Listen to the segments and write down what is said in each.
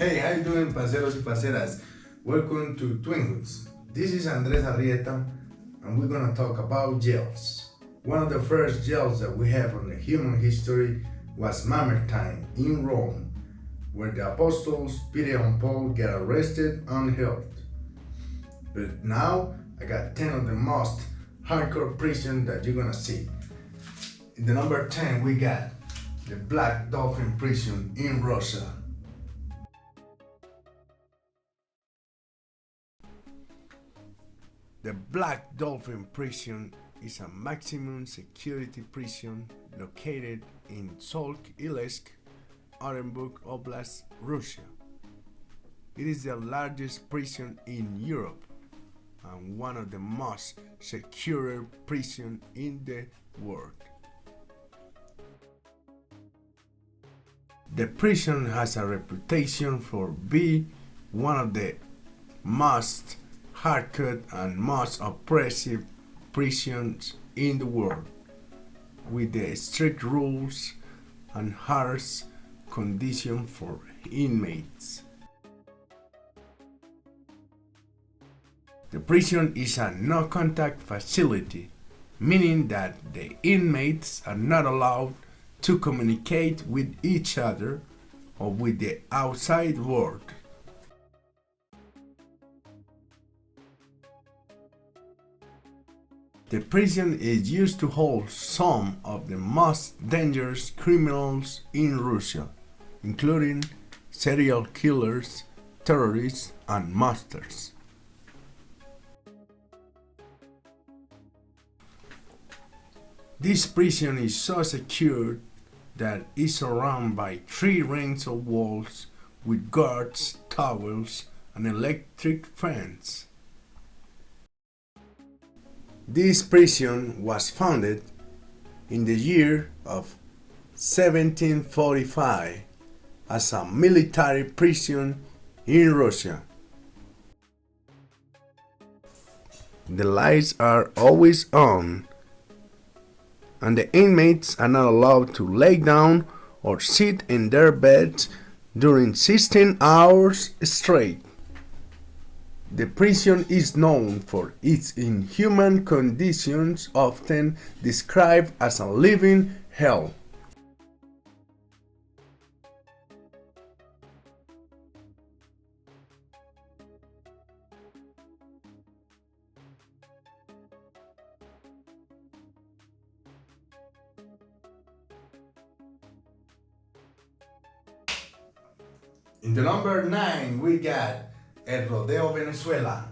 Hey, how you doing, parceros y parceras? Welcome to Twin Hoods. This is Andres Arrieta, and we're gonna talk about jails. One of the first jails that we have on the human history was Mamertine in Rome, where the apostles Peter and Paul get arrested unheld. But now I got 10 of the most hardcore prison that you're gonna see. In the number 10 we got the Black Dolphin Prison in Russia. The Black Dolphin Prison is a maximum security prison located in Solk-Ilsk, Orenburg Oblast, Russia. It is the largest prison in Europe and one of the most secure prisons in the world. The prison has a reputation for being one of the most hardcore and most oppressive prisons in the world, with the strict rules and harsh conditions for inmates. The prison is a no-contact facility, meaning that the inmates are not allowed to communicate with each other or with the outside world. The prison is used to hold some of the most dangerous criminals in Russia, including serial killers, terrorists, and monsters. This prison is so secure that it's surrounded by 3 rings of walls with guards, towers, and electric fence. This prison was founded in the year of 1745 as a military prison in Russia. The lights are always on, and the inmates are not allowed to lay down or sit in their beds during 16 hours straight. The prison is known for its inhuman conditions, often described as a living hell. In the number 9 we got El Rodeo, Venezuela.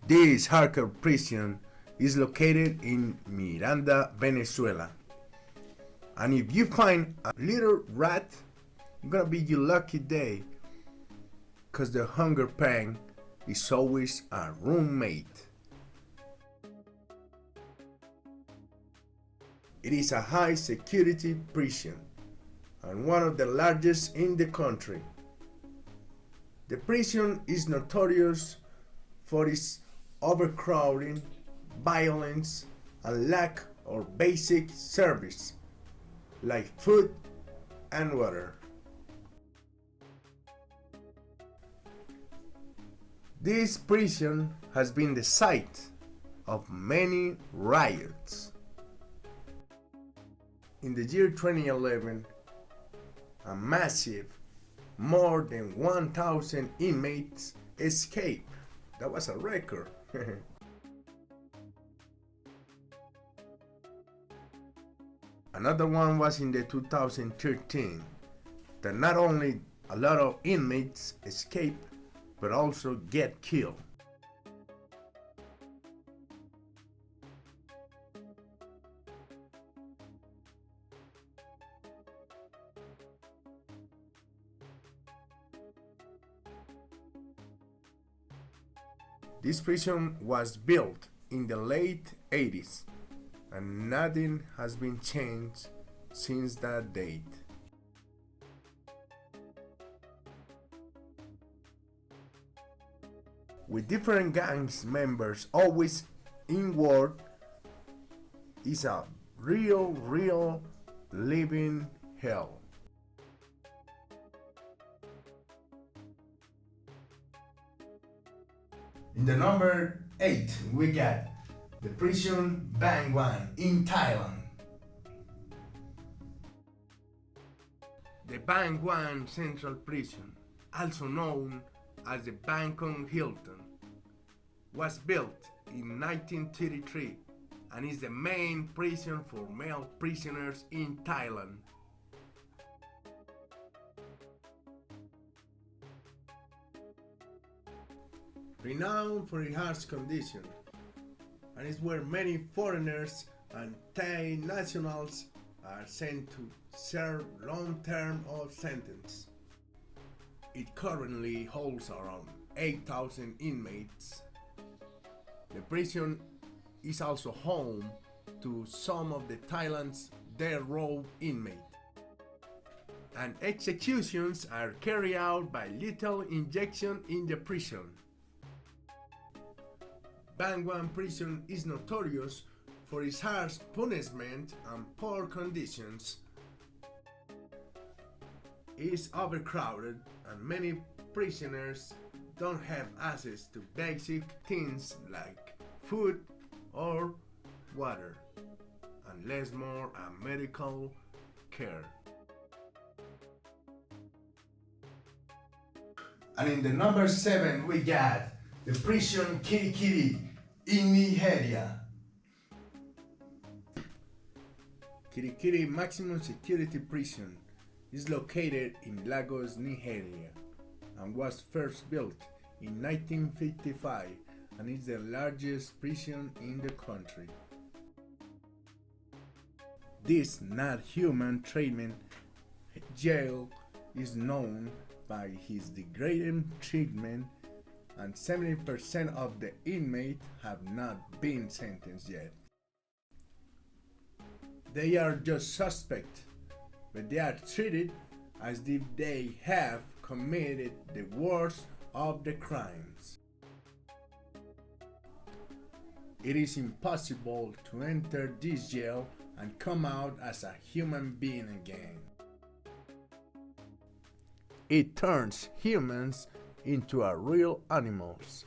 This hardcore prison is located in Miranda, Venezuela. And if you find a little rat, it's gonna be your lucky day, cause the hunger pang is always a roommate. It is a high security prison and one of the largest in the country. The prison is notorious for its overcrowding, violence, and lack of basic service like food and water. This prison has been the site of many riots. In the year 2011, a massive, more than 1,000 inmates escaped. That was a record. Another one was in the 2013, that not only a lot of inmates escape, but also get killed. This prison was built in the late 80s, and nothing has been changed since that date. With different gangs members always involved, is a real living hell. In the number 8, we got the prison Bangwan in Thailand. The Bangwan Central Prison, also known as the Bangkok Hilton, was built in 1933 and is the main prison for male prisoners in Thailand. Renowned for its harsh condition, and is where many foreigners and Thai nationals are sent to serve long-term of sentence. It currently holds around 8,000 inmates. The prison is also home to some of the Thailand's death row inmates. And executions are carried out by lethal injection in the prison. Bangwan prison is notorious for its harsh punishment and poor conditions. It is overcrowded and many prisoners don't have access to basic things like food or water, and less more medical care. And in the number 7 we got the prison Kirikiri in Nigeria. Kirikiri Maximum Security Prison is located in Lagos, Nigeria, and was first built in 1955 and is the largest prison in the country. This not human treatment jail is known by his degrading treatment, and 70% of the inmates have not been sentenced yet. They are just suspects, but they are treated as if they have committed the worst of the crimes. It is impossible to enter this jail and come out as a human being again. It turns humans into real animals.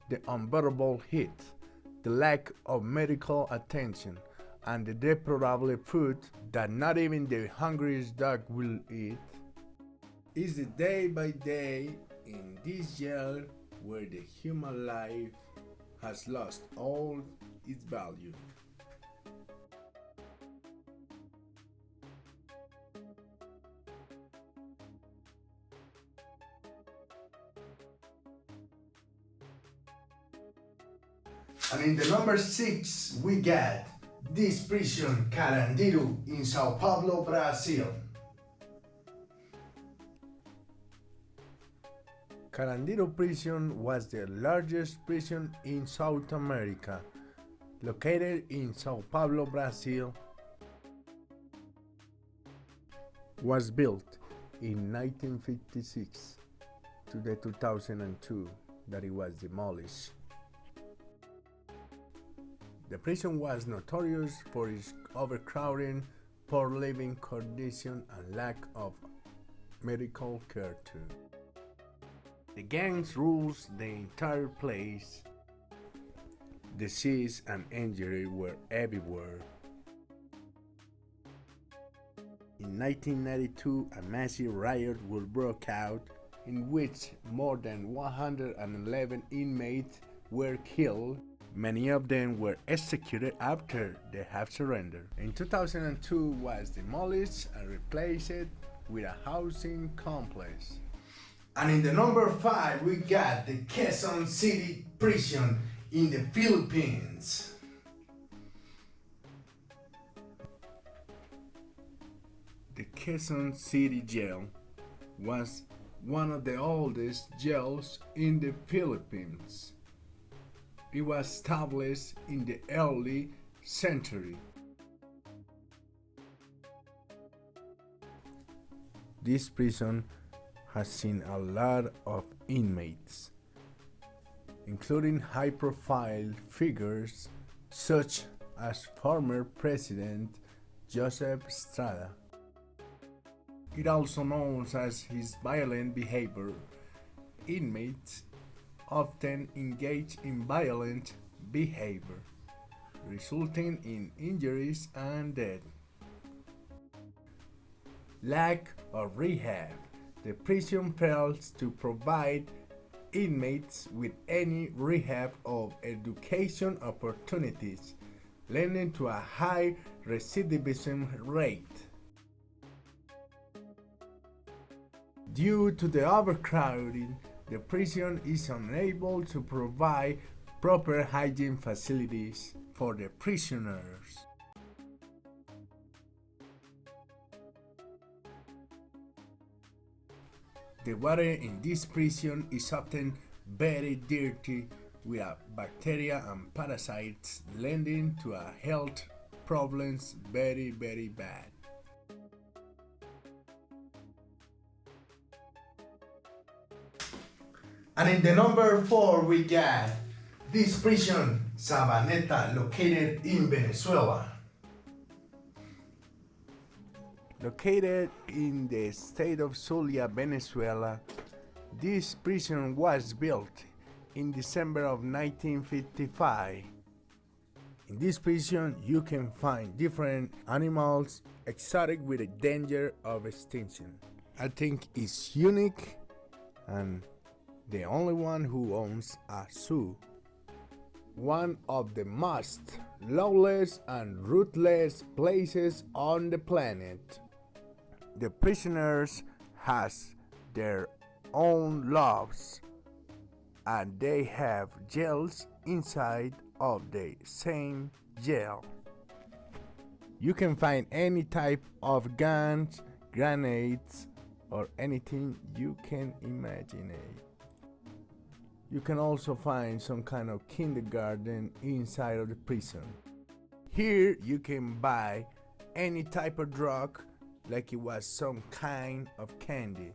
The unbearable heat, the lack of medical attention, and the deplorable food that not even the hungriest dog will eat is the day by day in this jail where the human life has lost all its value. And in the number 6 we got this prison Carandiru in Sao Paulo, Brazil. Carandiru prison was the largest prison in South America, located in Sao Paulo, Brazil. Was built in 1956 to the 2002 that it was demolished. The prison was notorious for its overcrowding, poor living condition, and lack of medical care too. The gangs rules the entire place. Disease and injury were everywhere. In 1992, a massive riot broke out in which more than 111 inmates were killed. Many of them were executed after they have surrendered. In 2002 was demolished and replaced with a housing complex. And in the number 5 we got the Quezon City prison in the Philippines. The Quezon City jail was one of the oldest jails in the Philippines. It was established in the early century. This prison has seen a lot of inmates, including high-profile figures such as former President Joseph Strada. It also known as his violent behavior. Inmates often engage in violent behavior, resulting in injuries and death. Lack of rehab. The prison fails to provide inmates with any rehab or education opportunities, leading to a high recidivism rate. Due to the overcrowding, the prison is unable to provide proper hygiene facilities for the prisoners. The water in this prison is often very dirty with bacteria and parasites, leading to a health problems very bad. And in the number 4 we got this prison, Sabaneta, located in Venezuela. Located in the state of Zulia, Venezuela, this prison was built in December of 1955. In this prison, you can find different animals, exotic with a danger of extinction. I think it's unique and the only one who owns a zoo. One of the most lawless and ruthless places on the planet. The prisoners has their own laws and they have jails inside of the same jail. You can find any type of guns, grenades, or anything you can imagine. You can also find some kind of kindergarten inside of the prison. Here you can buy any type of drug like it was some kind of candy.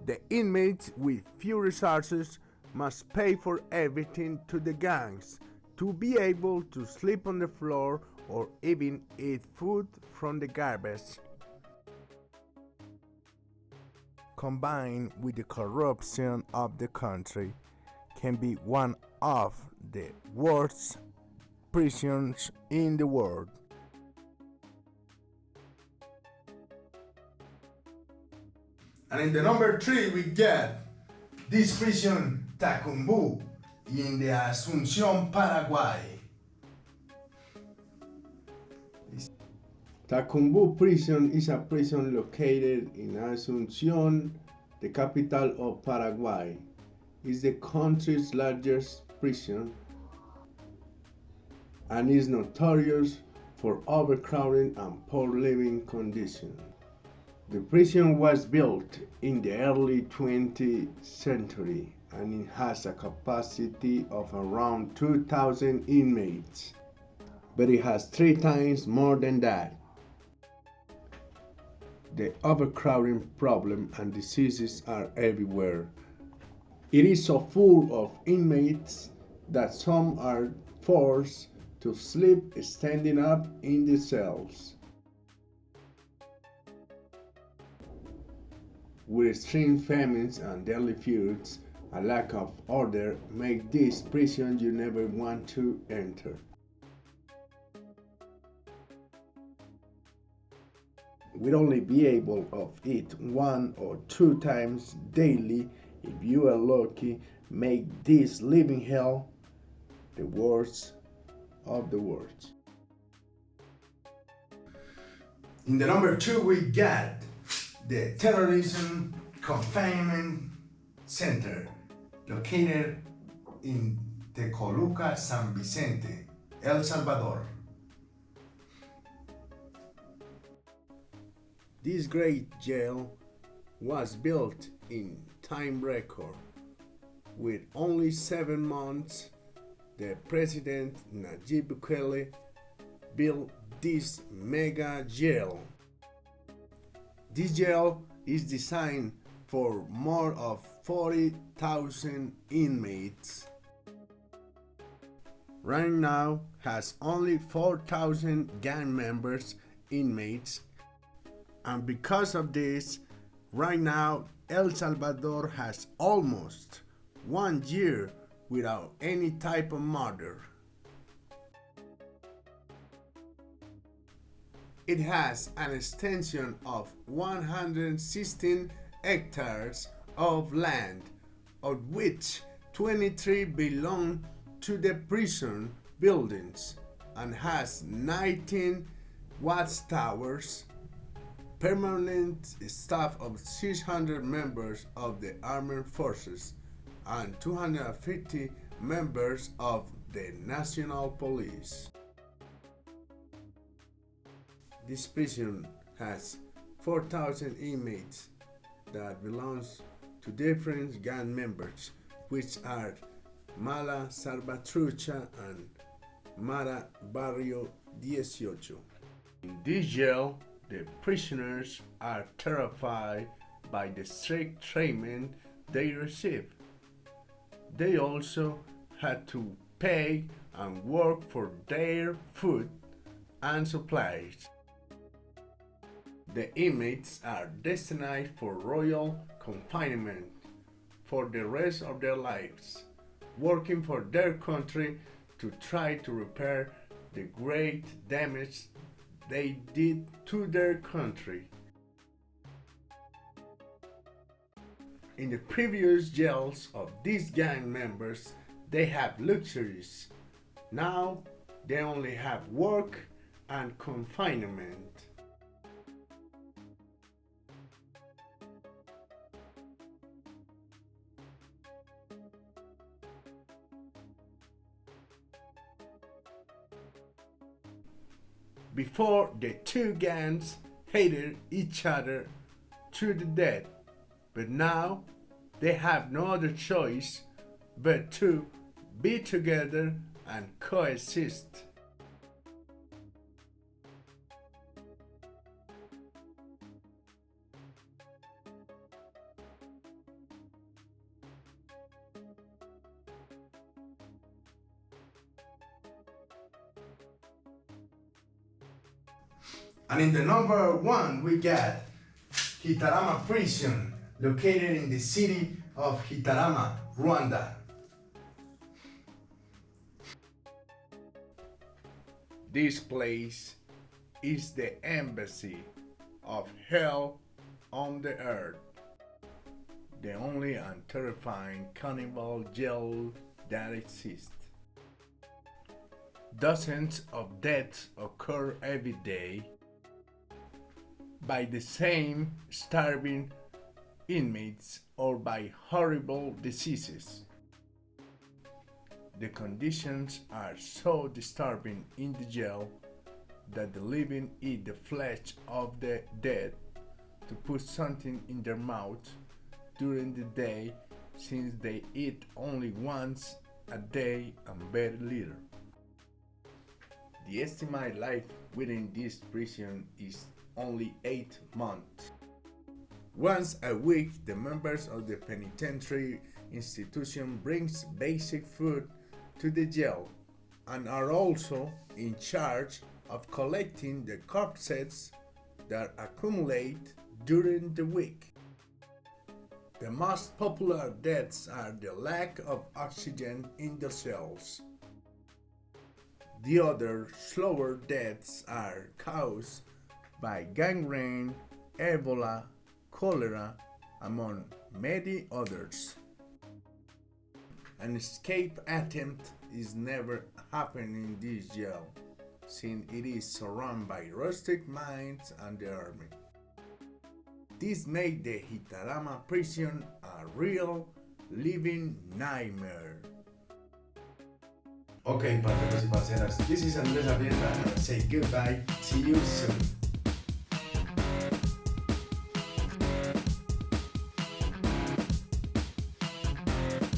The inmates with few resources must pay for everything to the gangs to be able to sleep on the floor or even eat food from the garbage. Combined with the corruption of the country, can be one of the worst prisons in the world. And in the number 3 we get this prison, Tacumbu, in the Asunción, Paraguay. Tacumbu prison is a prison located in Asunción, the capital of Paraguay. It's the country's largest prison and is notorious for overcrowding and poor living conditions. The prison was built in the early 20th century and it has a capacity of around 2,000 inmates, but it has 3 times more than that. The overcrowding problem and diseases are everywhere. It is so full of inmates that some are forced to sleep standing up in the cells. With extreme famines and deadly feuds, a lack of order make this prison you never want to enter. We'd only be able to eat 1 or 2 times daily. If you are lucky, make this living hell the worst of the worst. In the number 2 we got the Terrorism Confinement Center, located in Tecoluca, San Vicente, El Salvador. This great jail was built in time record. With only 7 months, the President Nayib Bukele built this mega jail. This jail is designed for more of 40,000 inmates. right now has only 4,000 gang members, inmates, and because of this, right now El Salvador has almost 1 year without any type of murder. It has an extension of 116 hectares of land, of which 23 belong to the prison buildings, and has 19 watchtowers, permanent staff of 600 members of the armed forces, and 250 members of the National Police. This prison has 4,000 inmates that belongs to different gang members, which are Mala Salvatrucha and Mara Barrio 18. In this jail, the prisoners are terrified by the strict treatment they receive. They also had to pay and work for their food and supplies. The inmates are destined for royal confinement for the rest of their lives, working for their country to try to repair the great damage they did to their country. In the previous jails of these gang members, they have luxuries. Now they only have work and confinement. Before, the two gangs hated each other to the death, but now they have no other choice but to be together and coexist. And in the number one, we got Gitarama Prison, located in the city of Gitarama, Rwanda. This place is the embassy of hell on the earth, the only and terrifying cannibal jail that exists. Dozens of deaths occur every day by the same starving inmates or by horrible diseases. The conditions are so disturbing in the jail that the living eat the flesh of the dead to put something in their mouth during the day, since they eat only once a day and very little. The estimated life within this prison is only 8 months. Once a week, the members of the penitentiary institution brings basic food to the jail and are also in charge of collecting the corpses that accumulate during the week. The most popular deaths are the lack of oxygen in the cells. The other slower deaths are caused by gangrene, Ebola, cholera, among many others. An escape attempt is never happening in this jail, since it is surrounded by rustic mines and the army. This made the Gitarama prison a real living nightmare. Okay, parceros y parceras, this is Andres Arrieta, and I say goodbye, see you soon.